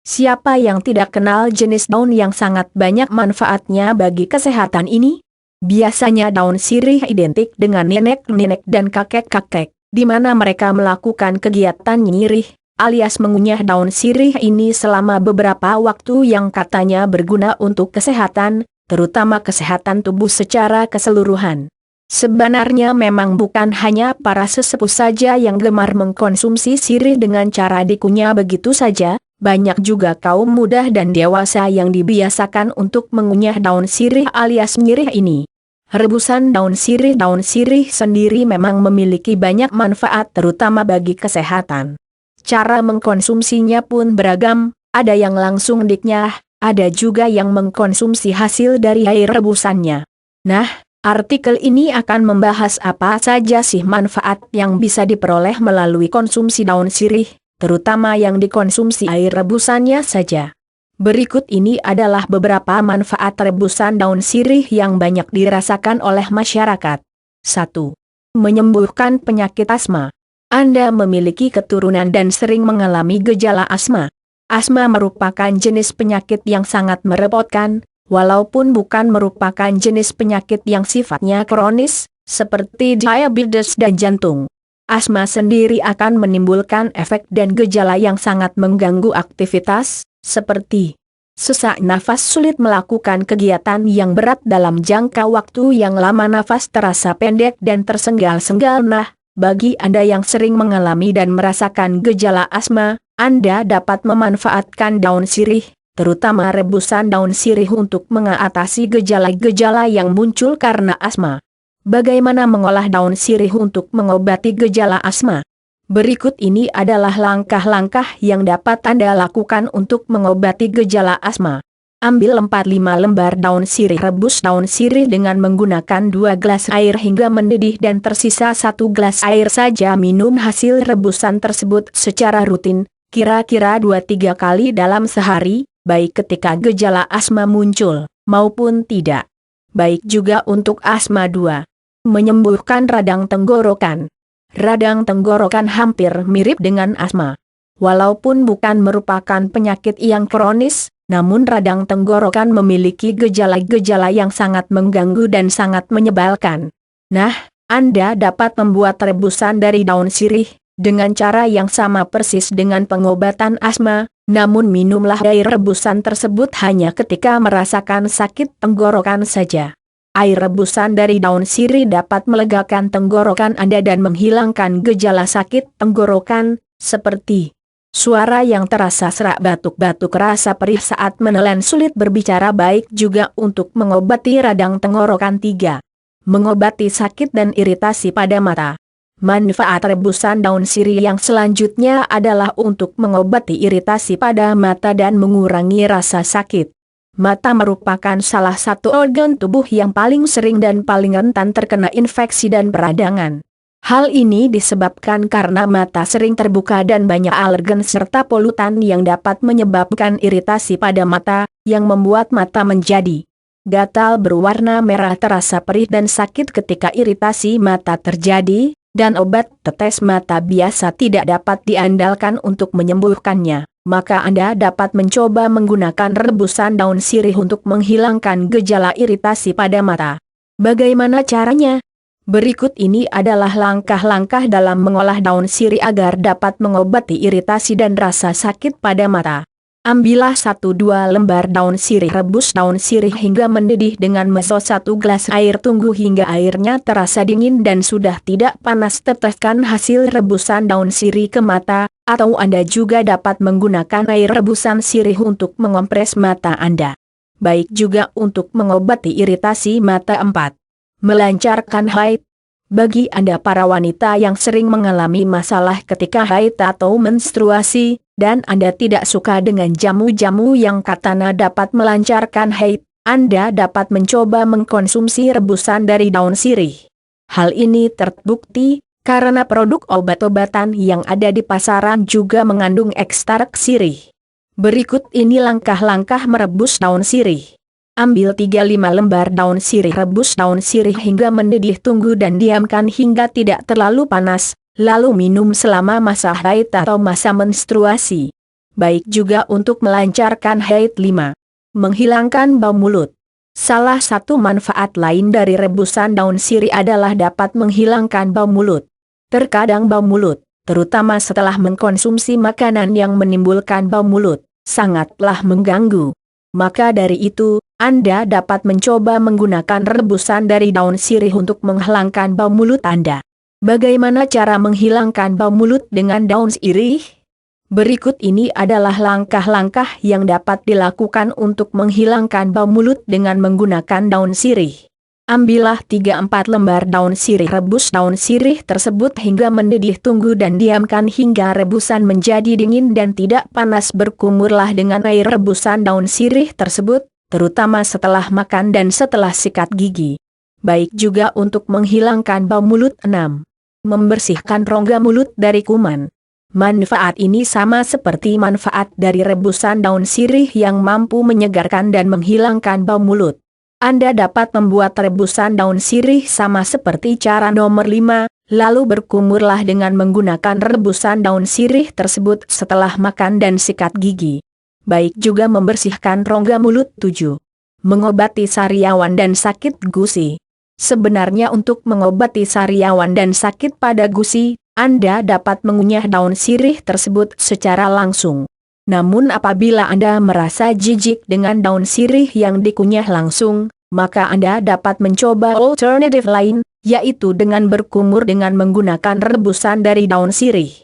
Siapa yang tidak kenal jenis daun yang sangat banyak manfaatnya bagi kesehatan ini? Biasanya daun sirih identik dengan nenek-nenek dan kakek-kakek, di mana mereka melakukan kegiatan nyirih, alias mengunyah daun sirih ini selama beberapa waktu yang katanya berguna untuk kesehatan, terutama kesehatan tubuh secara keseluruhan. Sebenarnya memang bukan hanya para sesepuh saja yang gemar mengkonsumsi sirih dengan cara dikunyah begitu saja, banyak juga kaum muda dan dewasa yang dibiasakan untuk mengunyah daun sirih alias nyirih ini. Rebusan daun sirih sendiri memang memiliki banyak manfaat terutama bagi kesehatan. Cara mengkonsumsinya pun beragam, ada yang langsung dikunyah, ada juga yang mengkonsumsi hasil dari air rebusannya. Nah, artikel ini akan membahas apa saja sih manfaat yang bisa diperoleh melalui konsumsi daun sirih, terutama yang dikonsumsi air rebusannya saja. Berikut ini adalah beberapa manfaat rebusan daun sirih yang banyak dirasakan oleh masyarakat. 1. Menyembuhkan penyakit asma. Anda memiliki keturunan dan sering mengalami gejala asma. Asma merupakan jenis penyakit yang sangat merepotkan, walaupun bukan merupakan jenis penyakit yang sifatnya kronis, seperti diabetes dan jantung. Asma sendiri akan menimbulkan efek dan gejala yang sangat mengganggu aktivitas, seperti sesak nafas, sulit melakukan kegiatan yang berat dalam jangka waktu yang lama, nafas terasa pendek dan tersengal-sengal. Nah, bagi Anda yang sering mengalami dan merasakan gejala asma, Anda dapat memanfaatkan daun sirih, terutama rebusan daun sirih untuk mengatasi gejala-gejala yang muncul karena asma. Bagaimana mengolah daun sirih untuk mengobati gejala asma? Berikut ini adalah langkah-langkah yang dapat Anda lakukan untuk mengobati gejala asma. Ambil 4-5 lembar daun sirih, rebus daun sirih dengan menggunakan 2 gelas air hingga mendidih dan tersisa 1 gelas air saja. Minum hasil rebusan tersebut secara rutin, kira-kira 2-3 kali dalam sehari, baik ketika gejala asma muncul, maupun tidak. Baik juga untuk asma. 2. Menyembuhkan radang tenggorokan. Radang tenggorokan hampir mirip dengan asma. Walaupun bukan merupakan penyakit yang kronis, namun radang tenggorokan memiliki gejala-gejala yang sangat mengganggu dan sangat menyebalkan. Nah, Anda dapat membuat rebusan dari daun sirih, dengan cara yang sama persis dengan pengobatan asma, namun minumlah air rebusan tersebut hanya ketika merasakan sakit tenggorokan saja. Air rebusan dari daun sirih dapat melegakan tenggorokan Anda dan menghilangkan gejala sakit tenggorokan, seperti suara yang terasa serak, batuk-batuk, rasa perih saat menelan, sulit berbicara, baik juga untuk mengobati radang tenggorokan. 3. Mengobati sakit dan iritasi pada mata. Manfaat rebusan daun sirih yang selanjutnya adalah untuk mengobati iritasi pada mata dan mengurangi rasa sakit. Mata merupakan salah satu organ tubuh yang paling sering dan paling rentan terkena infeksi dan peradangan. Hal ini disebabkan karena mata sering terbuka dan banyak alergen serta polutan yang dapat menyebabkan iritasi pada mata, yang membuat mata menjadi gatal, berwarna merah, terasa perih dan sakit ketika iritasi mata terjadi, dan obat tetes mata biasa tidak dapat diandalkan untuk menyembuhkannya. Maka Anda dapat mencoba menggunakan rebusan daun sirih untuk menghilangkan gejala iritasi pada mata. Bagaimana caranya? Berikut ini adalah langkah-langkah dalam mengolah daun sirih agar dapat mengobati iritasi dan rasa sakit pada mata. Ambillah 1-2 lembar daun sirih, rebus daun sirih hingga mendidih dengan meso 1 gelas air, tunggu hingga airnya terasa dingin dan sudah tidak panas, teteskan hasil rebusan daun sirih ke mata, atau Anda juga dapat menggunakan air rebusan sirih untuk mengompres mata Anda. Baik juga untuk mengobati iritasi mata. 4. Melancarkan haid. Bagi Anda para wanita yang sering mengalami masalah ketika haid atau menstruasi, dan Anda tidak suka dengan jamu-jamu yang katanya dapat melancarkan haid, Anda dapat mencoba mengkonsumsi rebusan dari daun sirih. Hal ini terbukti, karena produk obat-obatan yang ada di pasaran juga mengandung ekstrak sirih. Berikut ini langkah-langkah merebus daun sirih. Ambil 3-5 lembar daun sirih, rebus daun sirih hingga mendidih, tunggu dan diamkan hingga tidak terlalu panas, lalu minum selama masa haid atau masa menstruasi. Baik juga untuk melancarkan haid. 5. Menghilangkan bau mulut. Salah satu manfaat lain dari rebusan daun sirih adalah dapat menghilangkan bau mulut. Terkadang bau mulut, terutama setelah mengkonsumsi makanan yang menimbulkan bau mulut, sangatlah mengganggu. Maka dari itu, Anda dapat mencoba menggunakan rebusan dari daun sirih untuk menghilangkan bau mulut Anda. Bagaimana cara menghilangkan bau mulut dengan daun sirih? Berikut ini adalah langkah-langkah yang dapat dilakukan untuk menghilangkan bau mulut dengan menggunakan daun sirih. Ambillah 3-4 lembar daun sirih. Rebus daun sirih tersebut hingga mendidih. Tunggu dan diamkan hingga rebusan menjadi dingin dan tidak panas. Berkumurlah dengan air rebusan daun sirih tersebut, terutama setelah makan dan setelah sikat gigi. Baik juga untuk menghilangkan bau mulut. 6. Membersihkan rongga mulut dari kuman. Manfaat ini sama seperti manfaat dari rebusan daun sirih yang mampu menyegarkan dan menghilangkan bau mulut. Anda dapat membuat rebusan daun sirih sama seperti cara nomor 5, lalu berkumurlah dengan menggunakan rebusan daun sirih tersebut setelah makan dan sikat gigi. Baik juga membersihkan rongga mulut. 7. Mengobati sariawan dan sakit gusi. Sebenarnya untuk mengobati sariawan dan sakit pada gusi, Anda dapat mengunyah daun sirih tersebut secara langsung. Namun apabila Anda merasa jijik dengan daun sirih yang dikunyah langsung, maka Anda dapat mencoba alternatif lain, yaitu dengan berkumur dengan menggunakan rebusan dari daun sirih.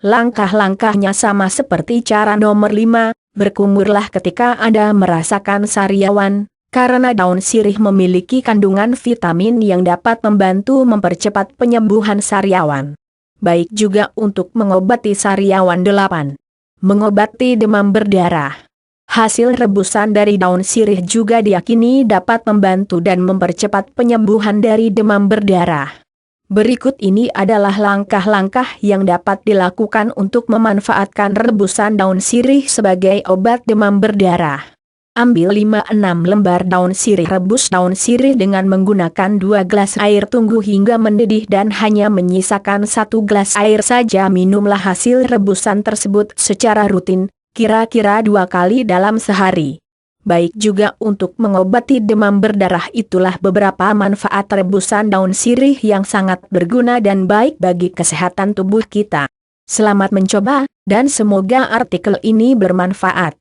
Langkah-langkahnya sama seperti cara nomor 5, berkumurlah ketika Anda merasakan sariawan, karena daun sirih memiliki kandungan vitamin yang dapat membantu mempercepat penyembuhan sariawan. Baik juga untuk mengobati sariawan. 8. Mengobati demam berdarah. Hasil rebusan dari daun sirih juga diyakini dapat membantu dan mempercepat penyembuhan dari demam berdarah. Berikut ini adalah langkah-langkah yang dapat dilakukan untuk memanfaatkan rebusan daun sirih sebagai obat demam berdarah. Ambil 5-6 lembar daun sirih. Rebus daun sirih dengan menggunakan 2 gelas air. Tunggu hingga mendidih dan hanya menyisakan 1 gelas air saja. Minumlah hasil rebusan tersebut secara rutin, kira-kira 2 kali dalam sehari. Baik juga untuk mengobati demam berdarah. Itulah beberapa manfaat rebusan daun sirih yang sangat berguna dan baik bagi kesehatan tubuh kita. Selamat mencoba, dan semoga artikel ini bermanfaat.